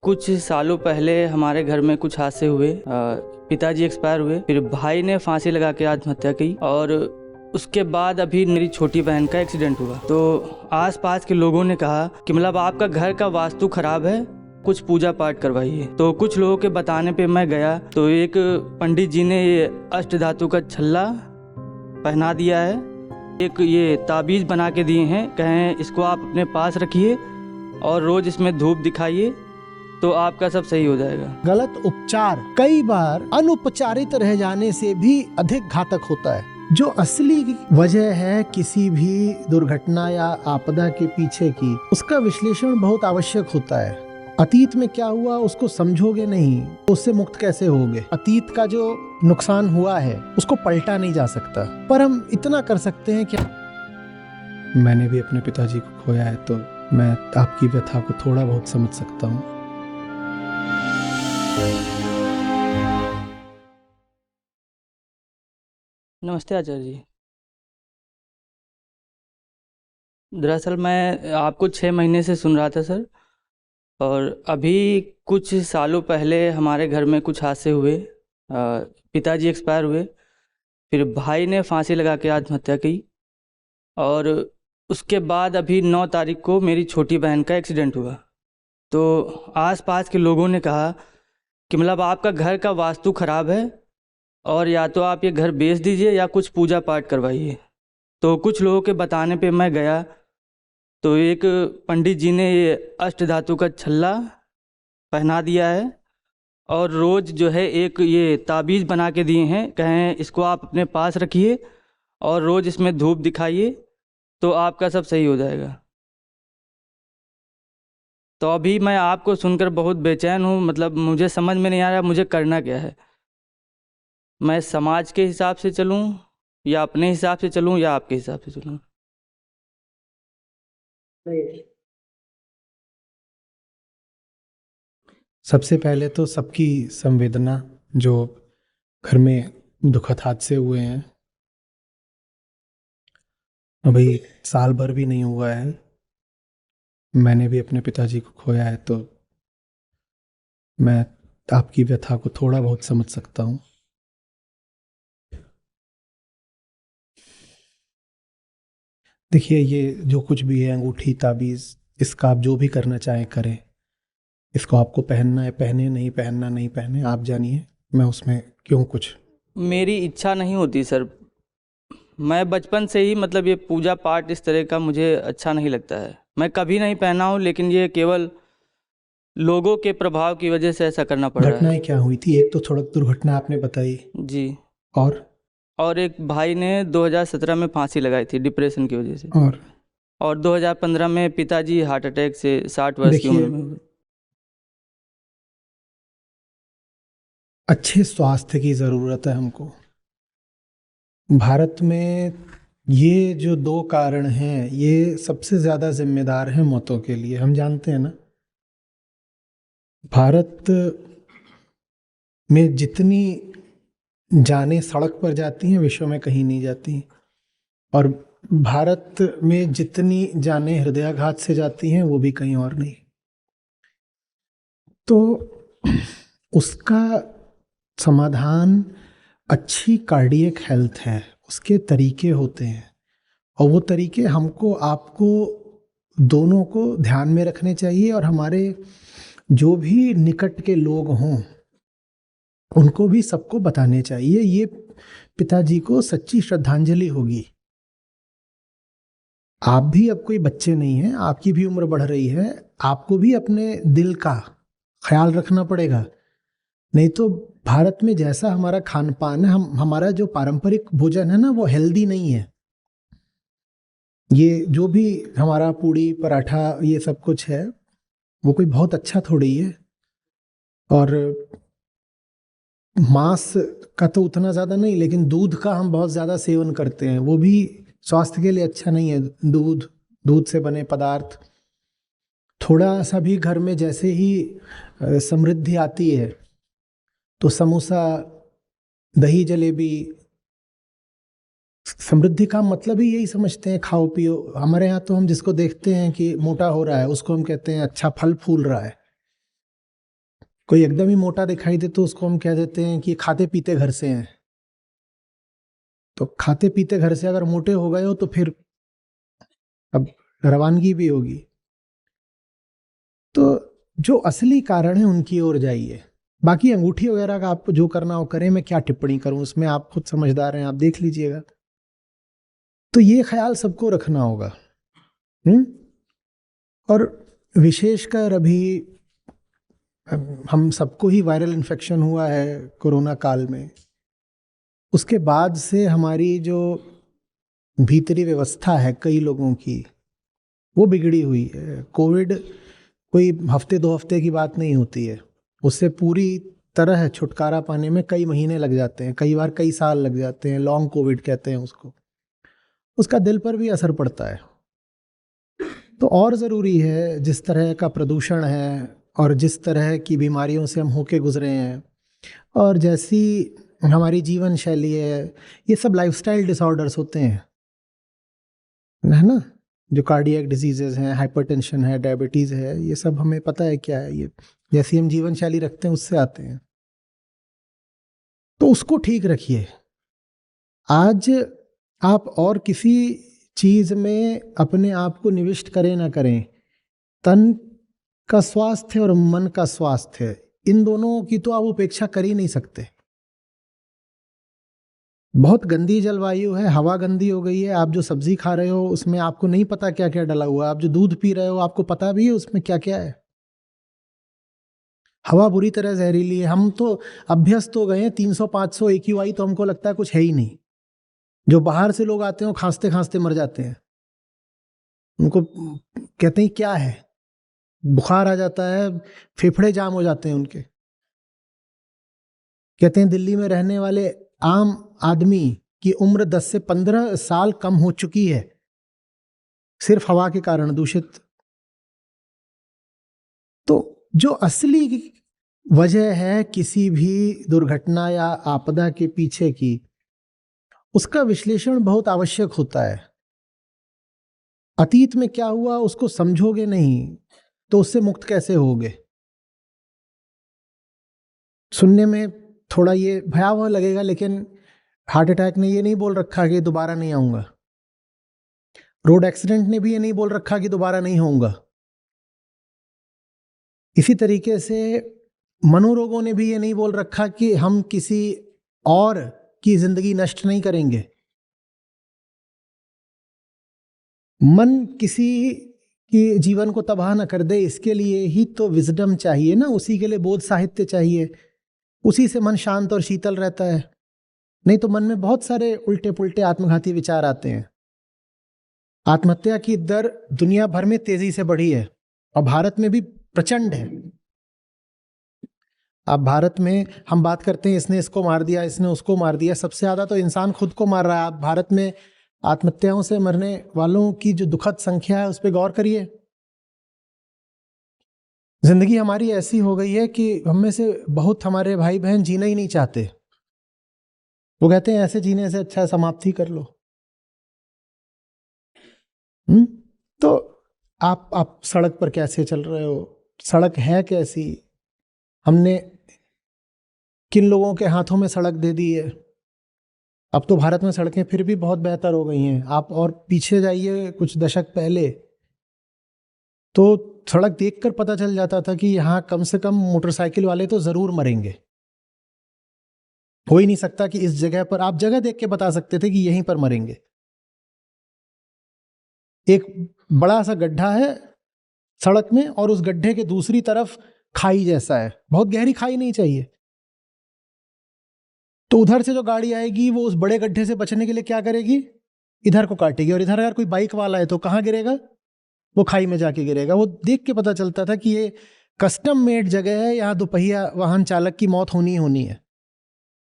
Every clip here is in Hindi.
कुछ सालों पहले हमारे घर में कुछ हादसे हुए। पिताजी एक्सपायर हुए, फिर भाई ने फांसी लगा के आत्महत्या की और उसके बाद अभी मेरी छोटी बहन का एक्सीडेंट हुआ। तो आसपास के लोगों ने कहा कि मतलब आपका घर का वास्तु खराब है, कुछ पूजा पाठ करवाइए। तो कुछ लोगों के बताने पे मैं गया तो एक पंडित जी ने ये अष्ट धातु का छल्ला पहना दिया है, एक ये ताबीज बना के दिए हैं, कहें इसको आप अपने पास रखिए और रोज इसमें धूप दिखाइए तो आपका सब सही हो जाएगा। गलत उपचार कई बार अनुपचारित रह जाने से भी अधिक घातक होता है। जो असली वजह है किसी भी दुर्घटना या आपदा के पीछे की, उसका विश्लेषण बहुत आवश्यक होता है। अतीत में क्या हुआ उसको समझोगे नहीं, उससे मुक्त कैसे होगे। अतीत का जो नुकसान हुआ है उसको पलटा नहीं जा सकता, पर हम इतना कर सकते हैं क्या। मैंने भी अपने पिताजी को खोया है तो मैं आपकी व्यथा को थोड़ा बहुत समझ सकता हूँ। नमस्ते आचार्य जी। दरअसल मैं आपको 6 महीने से सुन रहा था सर, और अभी कुछ सालों पहले हमारे घर में कुछ हादसे हुए। पिताजी एक्सपायर हुए, फिर भाई ने फांसी लगा के आत्महत्या की और उसके बाद अभी 9 तारीख को मेरी छोटी बहन का एक्सीडेंट हुआ। तो आसपास के लोगों ने कहा कि मतलब आपका घर का वास्तु खराब है और या तो आप ये घर बेच दीजिए या कुछ पूजा पाठ करवाइए। तो कुछ लोगों के बताने पे मैं गया तो एक पंडित जी ने ये अष्ट धातु का छल्ला पहना दिया है और रोज़ जो है एक ये ताबीज़ बना के दिए हैं, कहें इसको आप अपने पास रखिए और रोज़ इसमें धूप दिखाइए तो आपका सब सही हो जाएगा। तो अभी मैं आपको सुनकर बहुत बेचैन हूँ, मतलब मुझे समझ में नहीं आ रहा मुझे करना क्या है। मैं समाज के हिसाब से चलूँ या अपने हिसाब से चलूँ या आपके हिसाब से चलूँ? सबसे पहले तो सबकी संवेदना जो घर में दुखद हादसे हुए हैं, अभी साल भर भी नहीं हुआ है, मैंने भी अपने पिताजी को खोया है तो मैं आपकी व्यथा को थोड़ा बहुत समझ सकता हूँ। देखिए, ये जो कुछ भी है अंगूठी ताबीज़, इसका आप जो भी करना चाहें करें। इसको आपको पहनना है पहने, नहीं पहनना नहीं पहने, आप जानिए, मैं उसमें क्यों कुछ। मेरी इच्छा नहीं होती सर। मैं बचपन से ही मतलब ये पूजा पाठ इस तरह का मुझे अच्छा नहीं लगता है। मैं कभी नहीं पहना हूँ, लेकिन ये केवल लोगों के प्रभाव की वजह से ऐसा करना पड़ रहा है। घटनाएं क्या हुई थी? एक तो सड़क दुर्घटना आपने बताई, जी। और एक भाई ने 2017 में फांसी लगाई थी डिप्रेशन की वजह से, और 2015 में पिताजी हार्ट अटैक से 60 वर्ष की उम्र में हुए। अच्छे स्वास्थ्य की ज़रूरत है हमको। भारत में ये जो 2 कारण हैं ये सबसे ज़्यादा जिम्मेदार हैं मौतों के लिए, हम जानते हैं ना। भारत में जितनी जानें सड़क पर जाती हैं विश्व में कहीं नहीं जाती, और भारत में जितनी जानें हृदयाघात से जाती हैं वो भी कहीं और नहीं। तो उसका समाधान अच्छी कार्डियक हेल्थ है, उसके तरीके होते हैं, और वो तरीके हमको आपको दोनों को ध्यान में रखने चाहिए, और हमारे जो भी निकट के लोग हों उनको भी सबको बताने चाहिए। ये पिताजी को सच्ची श्रद्धांजलि होगी। आप भी अब कोई बच्चे नहीं हैं, आपकी भी उम्र बढ़ रही है, आपको भी अपने दिल का ख्याल रखना पड़ेगा। नहीं तो भारत में जैसा हमारा खान पान है, हमारा जो पारंपरिक भोजन है ना, वो हेल्दी नहीं है। ये जो भी हमारा पूड़ी पराठा ये सब कुछ है वो कोई बहुत अच्छा थोड़ी है, और मांस का तो उतना ज़्यादा नहीं, लेकिन दूध का हम बहुत ज़्यादा सेवन करते हैं, वो भी स्वास्थ्य के लिए अच्छा नहीं है। दूध से बने पदार्थ, थोड़ा सा भी घर में जैसे ही समृद्धि आती है तो समोसा, दही, जलेबी, समृद्धि का मतलब ही यही समझते हैं, खाओ पियो। हमारे यहाँ तो हम जिसको देखते हैं कि मोटा हो रहा है उसको हम कहते हैं अच्छा फल फूल रहा है। कोई एकदम ही मोटा दिखाई दे तो उसको हम कह देते हैं कि खाते पीते घर से हैं। तो खाते पीते घर से अगर मोटे हो गए हो तो फिर अब रवानगी भी होगी। तो जो असली कारण है उनकी ओर जाइए। बाकी अंगूठी वगैरह का आपको जो करना हो करें, मैं क्या टिप्पणी करूं, उसमें आप खुद समझदार हैं, आप देख लीजिएगा। तो ये ख्याल सबको रखना होगा। और विशेषकर अभी हम सबको ही वायरल इन्फेक्शन हुआ है कोरोना काल में। उसके बाद से हमारी जो भीतरी व्यवस्था है कई लोगों की वो बिगड़ी हुई है। कोविड कोई हफ्ते 2 हफ्ते की बात नहीं होती है, उससे पूरी तरह छुटकारा पाने में कई महीने लग जाते हैं, कई बार कई साल लग जाते हैं। लॉन्ग कोविड कहते हैं उसको। उसका दिल पर भी असर पड़ता है। तो और ज़रूरी है, जिस तरह का प्रदूषण है और जिस तरह की बीमारियों से हम होके गुजरे हैं और जैसी हमारी जीवन शैली है, ये सब लाइफस्टाइल डिसऑर्डर्स होते हैं, है ना। जो कार्डियक डिजीजेज हैं, हाइपरटेंशन है, डायबिटीज़ है, ये सब हमें पता है क्या है। ये जैसी हम जीवन शैली रखते हैं उससे आते हैं। तो उसको ठीक रखिए। आज आप और किसी चीज में अपने आप को निविष्ट करें ना करें, तन का स्वास्थ्य और मन का स्वास्थ्य, इन दोनों की तो आप उपेक्षा कर ही नहीं सकते। बहुत गंदी जलवायु है, हवा गंदी हो गई है। आप जो सब्जी खा रहे हो उसमें आपको नहीं पता क्या क्या डला हुआ है। आप जो दूध पी रहे हो आपको पता भी है उसमें क्या क्या है। हवा बुरी तरह जहरीली है। हम तो अभ्यस्त हो गए हैं, 300-500 AQI तो हमको लगता है कुछ है ही नहीं। जो बाहर से लोग आते हैं खांसते खांसते मर जाते हैं। उनको कहते हैं क्या है, बुखार आ जाता है, फेफड़े जाम हो जाते हैं उनके। कहते हैं दिल्ली में रहने वाले आम आदमी की उम्र 10 से 15 साल कम हो चुकी है, सिर्फ हवा के कारण, दूषित। तो जो असली वजह है किसी भी दुर्घटना या आपदा के पीछे की, उसका विश्लेषण बहुत आवश्यक होता है। अतीत में क्या हुआ उसको समझोगे नहीं तो उससे मुक्त कैसे होगे। सुनने में थोड़ा ये भयावह लगेगा, लेकिन हार्ट अटैक ने ये नहीं बोल रखा कि दोबारा नहीं आऊंगा। रोड एक्सीडेंट ने भी ये नहीं बोल रखा कि दोबारा नहीं होऊंगा। इसी तरीके से मनोरोगों ने भी ये नहीं बोल रखा कि हम किसी और की जिंदगी नष्ट नहीं करेंगे। मन किसी की जीवन को तबाह ना कर दे, इसके लिए ही तो विजडम चाहिए ना, उसी के लिए बोध साहित्य चाहिए। उसी से मन शांत और शीतल रहता है। नहीं तो मन में बहुत सारे उल्टे पुल्टे आत्मघाती विचार आते हैं। आत्महत्या की दर दुनिया भर में तेजी से बढ़ी है और भारत में भी प्रचंड है। अब भारत में हम बात करते हैं इसने इसको मार दिया, इसने उसको मार दिया, सबसे ज्यादा तो इंसान खुद को मार रहा है। आप भारत में आत्महत्याओं से मरने वालों की जो दुखद संख्या है उस पर गौर करिए। जिंदगी हमारी ऐसी हो गई है कि हम में से बहुत हमारे भाई बहन जीना ही नहीं चाहते। वो कहते हैं ऐसे जीने से अच्छा समाप्ति कर लो। तो आप सड़क पर कैसे चल रहे हो, सड़क है कैसी, हमने किन लोगों के हाथों में सड़क दे दी है। अब तो भारत में सड़कें फिर भी बहुत बेहतर हो गई हैं। आप और पीछे जाइए कुछ दशक पहले तो सड़क देखकर पता चल जाता था कि यहाँ कम से कम मोटरसाइकिल वाले तो जरूर मरेंगे। हो ही नहीं सकता कि इस जगह पर, आप जगह देख के बता सकते थे कि यहीं पर मरेंगे। एक बड़ा सा गड्ढा है सड़क में और उस गड्ढे के दूसरी तरफ खाई जैसा है, बहुत गहरी खाई नहीं चाहिए। तो उधर से जो गाड़ी आएगी वो उस बड़े गड्ढे से बचने के लिए क्या करेगी, इधर को काटेगी। और इधर अगर कोई बाइक वाला है तो कहाँ गिरेगा, वो खाई में जाके गिरेगा। वो देख के पता चलता था कि ये कस्टम मेड जगह है, यहाँ दोपहिया वाहन चालक की मौत होनी ही होनी है,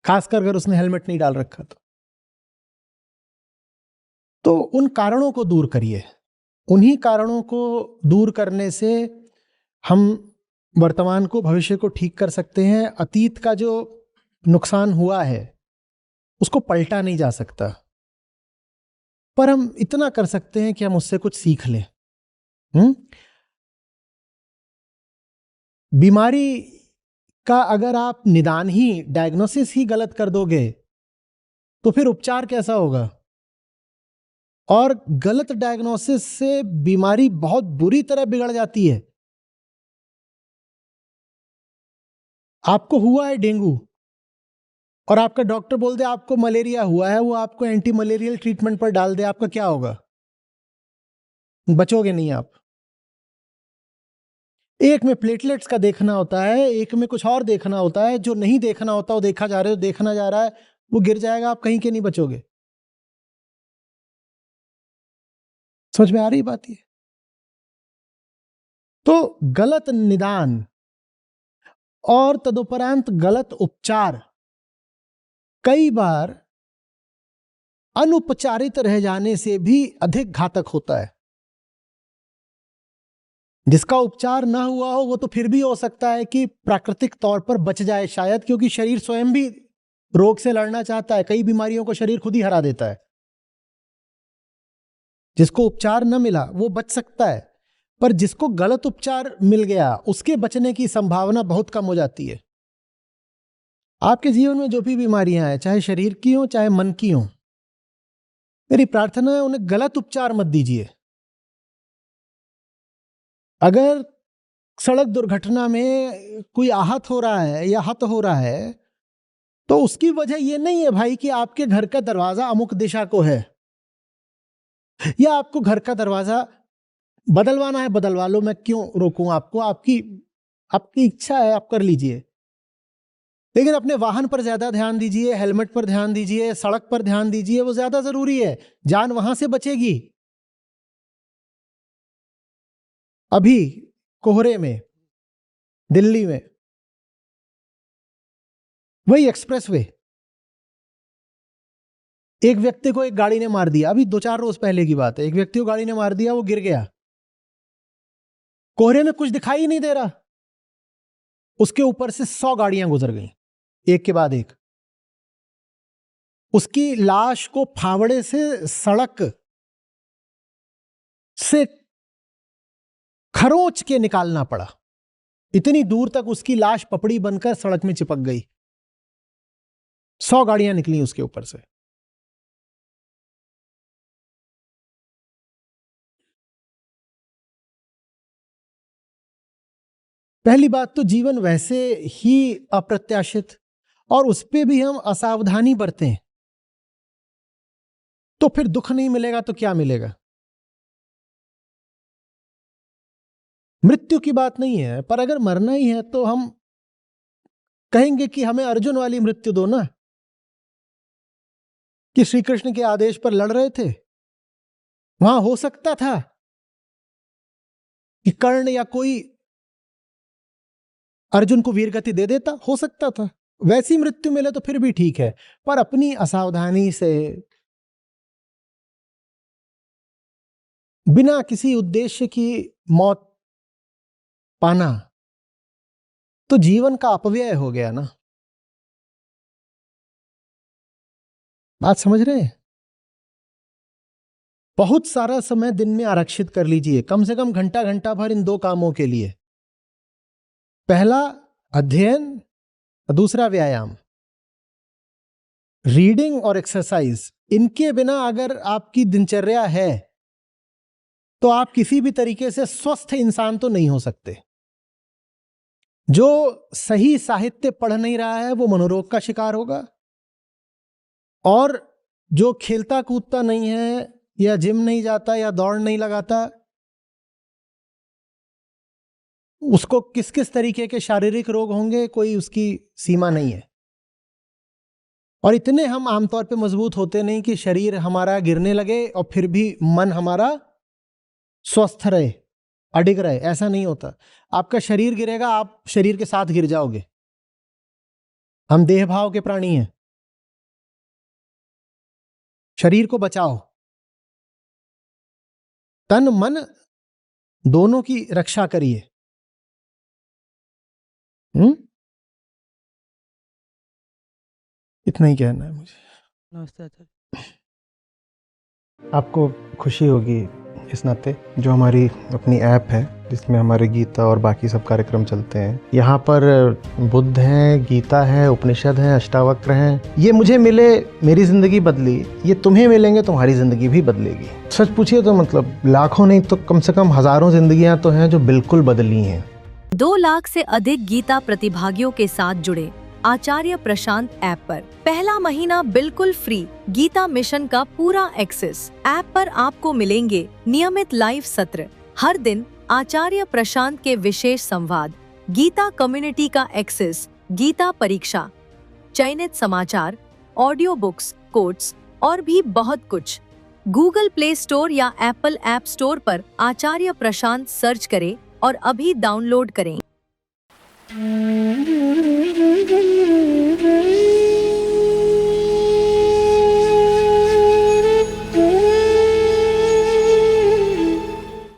खासकर अगर उसने हेलमेट नहीं डाल रखा तो उन कारणों को दूर करिए। उन्हीं कारणों को दूर करने से हम वर्तमान को, भविष्य को ठीक कर सकते हैं। अतीत का जो नुकसान हुआ है उसको पलटा नहीं जा सकता, पर हम इतना कर सकते हैं कि हम उससे कुछ सीख लें। बीमारी का अगर आप निदान ही, डायग्नोसिस ही गलत कर दोगे तो फिर उपचार कैसा होगा? और गलत डायग्नोसिस से बीमारी बहुत बुरी तरह बिगड़ जाती है। आपको हुआ है डेंगू और आपका डॉक्टर बोल दे आपको मलेरिया हुआ है, वो आपको एंटी मलेरियल ट्रीटमेंट पर डाल दे, आपका क्या होगा? बचोगे नहीं आप। एक में प्लेटलेट्स का देखना होता है, एक में कुछ और देखना होता है। जो नहीं देखना होता वो देखा जा रहा है, देखना जा रहा है वो गिर जाएगा, आप कहीं के नहीं बचोगे। समझ में आ रही बात ये? तो गलत निदान और तदुपरांत गलत उपचार कई बार अनुपचारित रह जाने से भी अधिक घातक होता है। जिसका उपचार ना हुआ हो वो तो फिर भी हो सकता है कि प्राकृतिक तौर पर बच जाए शायद, क्योंकि शरीर स्वयं भी रोग से लड़ना चाहता है। कई बीमारियों को शरीर खुद ही हरा देता है। जिसको उपचार न मिला वो बच सकता है, पर जिसको गलत उपचार मिल गया उसके बचने की संभावना बहुत कम हो जाती है। आपके जीवन में जो भी बीमारियां हैं, चाहे शरीर की हो चाहे मन की हो, मेरी प्रार्थना है उन्हें गलत उपचार मत दीजिए। अगर सड़क दुर्घटना में कोई आहत हो रहा है या हत हो रहा है तो उसकी वजह यह नहीं है भाई कि आपके घर का दरवाजा अमुक दिशा को है, या आपको घर का दरवाजा बदलवाना है, बदलवा लो, मैं क्यों रोकूं आपको? आपकी आपकी इच्छा है, आप कर लीजिए। लेकिन अपने वाहन पर ज्यादा ध्यान दीजिए, हेलमेट पर ध्यान दीजिए, सड़क पर ध्यान दीजिए, वो ज्यादा जरूरी है। जान वहां से बचेगी। अभी कोहरे में दिल्ली में वही एक्सप्रेसवे, एक व्यक्ति को एक गाड़ी ने मार दिया। अभी 2-4 रोज पहले की बात है। एक व्यक्ति को गाड़ी ने मार दिया, वो गिर गया। कोहरे में कुछ दिखाई ही नहीं दे रहा, उसके ऊपर से 100 गाड़ियां गुजर गई एक के बाद एक। उसकी लाश को फावड़े से सड़क से खरोंच के निकालना पड़ा। इतनी दूर तक उसकी लाश पपड़ी बनकर सड़क में चिपक गई। 100 गाड़ियां निकली उसके ऊपर से। पहली बात तो जीवन वैसे ही अप्रत्याशित, और उस पे भी हम असावधानी बरतें तो फिर दुख नहीं मिलेगा तो क्या मिलेगा? मृत्यु की बात नहीं है, पर अगर मरना ही है तो हम कहेंगे कि हमें अर्जुन वाली मृत्यु दो ना, कि श्री कृष्ण के आदेश पर लड़ रहे थे। वहां हो सकता था कि कर्ण या कोई अर्जुन को वीरगति दे देता, हो सकता था। वैसी मृत्यु मिले तो फिर भी ठीक है, पर अपनी असावधानी से बिना किसी उद्देश्य की मौत पाना तो जीवन का अपव्यय हो गया ना। बात समझ रहे हैं? बहुत सारा समय दिन में आरक्षित कर लीजिए, कम से कम घंटा घंटा भर इन 2 कामों के लिए। पहला अध्ययन, दूसरा व्यायाम। रीडिंग और एक्सरसाइज, इनके बिना अगर आपकी दिनचर्या है तो आप किसी भी तरीके से स्वस्थ इंसान तो नहीं हो सकते। जो सही साहित्य पढ़ नहीं रहा है वो मनोरोग का शिकार होगा, और जो खेलता कूदता नहीं है या जिम नहीं जाता या दौड़ नहीं लगाता, उसको किस किस तरीके के शारीरिक रोग होंगे कोई उसकी सीमा नहीं है। और इतने हम आमतौर पे मजबूत होते नहीं कि शरीर हमारा गिरने लगे और फिर भी मन हमारा स्वस्थ रहे, अडिग रहे, ऐसा नहीं होता। आपका शरीर गिरेगा, आप शरीर के साथ गिर जाओगे। हम देह भाव के प्राणी हैं। शरीर को बचाओ, तन मन दोनों की रक्षा करिए। इतना ही कहना है मुझे। नमस्ते आचार्य। आपको खुशी होगी इस नाते, जो हमारी अपनी ऐप है जिसमें हमारे गीता और बाकी सब कार्यक्रम चलते हैं। यहाँ पर बुद्ध हैं, गीता है, उपनिषद हैं, अष्टावक्र हैं। ये मुझे मिले, मेरी ज़िंदगी बदली, ये तुम्हें मिलेंगे, तुम्हारी ज़िंदगी भी बदलेगी। सच पूछिए तो मतलब लाखों नहीं तो कम से कम हज़ारों ज़िंदगियाँ तो हैं जो बिल्कुल बदली हैं। 2 लाख से अधिक गीता प्रतिभागियों के साथ जुड़े आचार्य प्रशांत ऐप पर। पहला महीना बिल्कुल फ्री गीता मिशन का पूरा एक्सेस। ऐप पर आपको मिलेंगे नियमित लाइव सत्र, हर दिन आचार्य प्रशांत के विशेष संवाद, गीता कम्युनिटी का एक्सेस, गीता परीक्षा, चयनित समाचार, ऑडियो बुक्स, कोट्स और भी बहुत कुछ। गूगल प्ले स्टोर या एप्पल ऐप स्टोर पर आचार्य प्रशांत सर्च करें और अभी डाउनलोड करें।